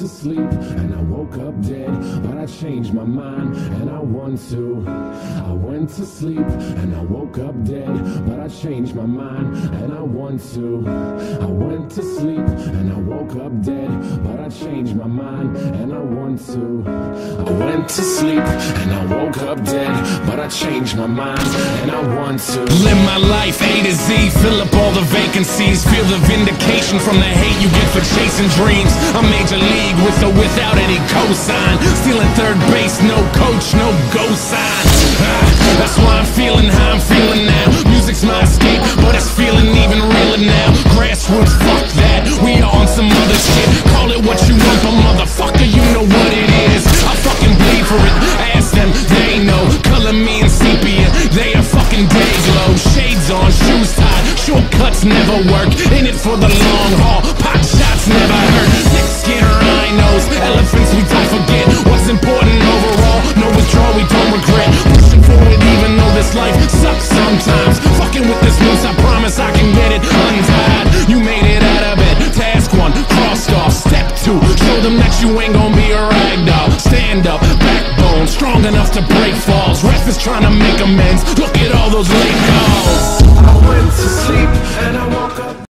to sleep and I woke up dead, but I changed my mind and I want to. I went to sleep and I woke up dead, but I changed my mind and I want to. I went to sleep and I woke up dead, but I changed my mind and I want to. I went to sleep and I woke up dead, but I changed my mind and I want to. Live my life A to Z, fill up all the vacancies, feel the vindication from the hate you get for chasing dreams. I'm major league with or without any cosign, stealing third base, no coach, no go sign. That's why I'm feeling how I'm feeling now. Music's my escape, but it's feeling even realer now. Grassroots, fuck that, we on some other shit. Call it what you want, but motherfucker, you know what it is. I fucking bleed for it, ask them, they know. Color me in sepia, they are fucking day glow. Shades on, shoes tied, shortcuts never work. In it for the long haul, pot shots never hurt. Thick skin, rhinos, elephants we don't forget. What's important overall, no withdrawal we don't regret. Pushing forward even though this life sucks sometimes. Fucking with this noose, I promise I can get it untied. You made it out of it, task one, crossed off. Step two, show them that you ain't gonna be a ragdoll. Stand up, backbone, strong enough to break falls. Ref is trying to make amends.